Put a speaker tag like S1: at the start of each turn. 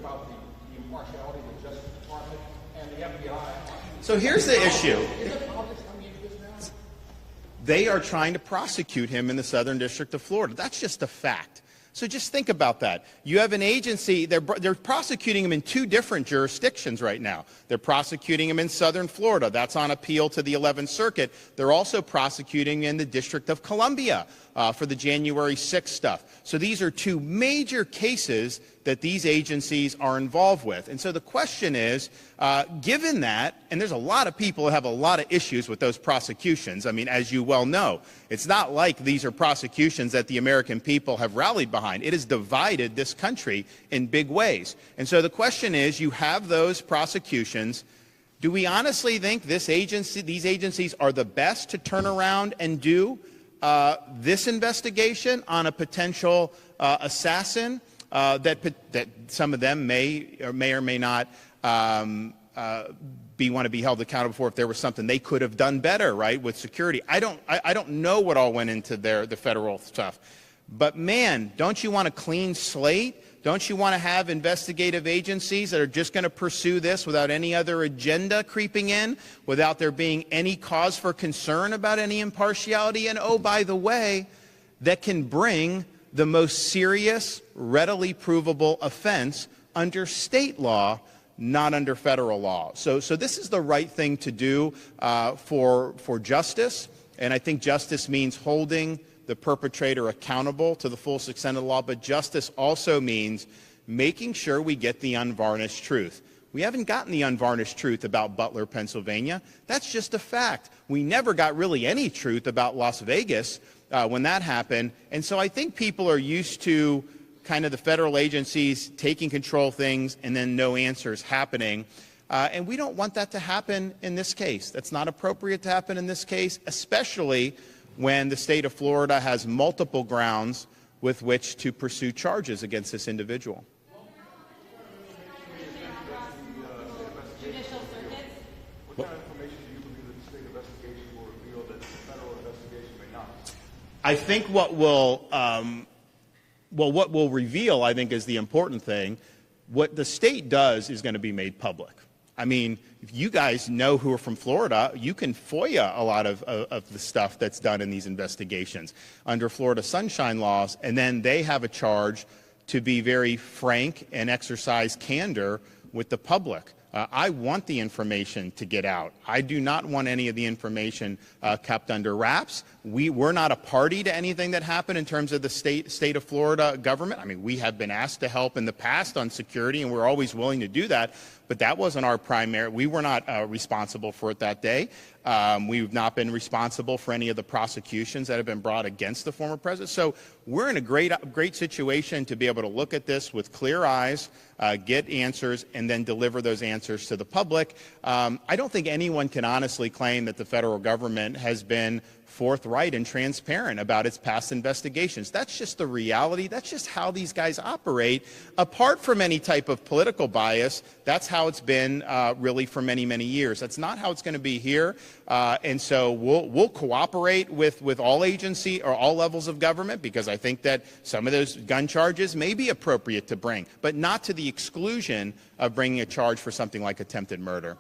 S1: about the impartiality of the Justice Department and the FBI.
S2: So here's the issue.
S1: Is it politics coming into this now?
S2: They are trying to prosecute him in the Southern District of Florida. That's just a fact. So just think about that. You have an agency, they're prosecuting him in two different jurisdictions right now. They're prosecuting him in Southern Florida. That's on appeal to the 11th Circuit. They're also prosecuting in the District of Columbia for the January 6th stuff. So these are two major cases that these agencies are involved with. And so the question is, given that, and there's a lot of people who have a lot of issues with those prosecutions. I mean, as you well know, it's not like these are prosecutions that the American people have rallied behind. It has divided this country in big ways. And so the question is, you have those prosecutions. Do we honestly think these agencies are the best to turn around and do this investigation on a potential assassin that some of them may or may not want to be held accountable for if there was something they could have done better, right, with security? I don't know what all went into the federal stuff. But man, don't you want a clean slate? Don't you want to have investigative agencies that are just going to pursue this without any other agenda creeping in, without there being any cause for concern about any impartiality? And oh, by the way, that can bring the most serious, readily provable offense under state law, not under federal law. So this is the right thing to do for justice, and I think justice means holding the perpetrator accountable to the full extent of the law, but justice also means making sure we get the unvarnished truth. We haven't gotten the unvarnished truth about Butler, Pennsylvania. That's just a fact. We never got really any truth about Las Vegas when that happened. And so I think people are used to kind of the federal agencies taking control of things and then no answers happening. And we don't want that to happen in this case. That's not appropriate to happen in this case, especially when the state of Florida has multiple grounds with which to pursue charges against this individual.
S1: What kind of information do you believe that the state investigation will reveal that the federal investigation may not?
S2: I think what will reveal, I think, is the important thing. What the state does is going to be made public. I mean, if you guys know who are from Florida, you can FOIA a lot of the stuff that's done in these investigations under Florida sunshine laws, and then they have a charge to be very frank and exercise candor with the public. I want the information to get out. I do not want any of the information kept under wraps. We're not a party to anything that happened in terms of the state of Florida government. I mean, we have been asked to help in the past on security, and we're always willing to do that. But that wasn't our primary. We were not responsible for it that day. We've not been responsible for any of the prosecutions that have been brought against the former president. So we're in a great situation to be able to look at this with clear eyes, get answers, and then deliver those answers to the public. I don't think anyone can honestly claim that the federal government has been forthright and transparent about its past investigations. That's just the reality. That's just how these guys operate. Apart from any type of political bias, that's how it's been really for many, many years. That's not how it's going to be here. And so we'll cooperate with all agency or all levels of government, because I think that some of those gun charges may be appropriate to bring, but not to the exclusion of bringing a charge for something like attempted murder.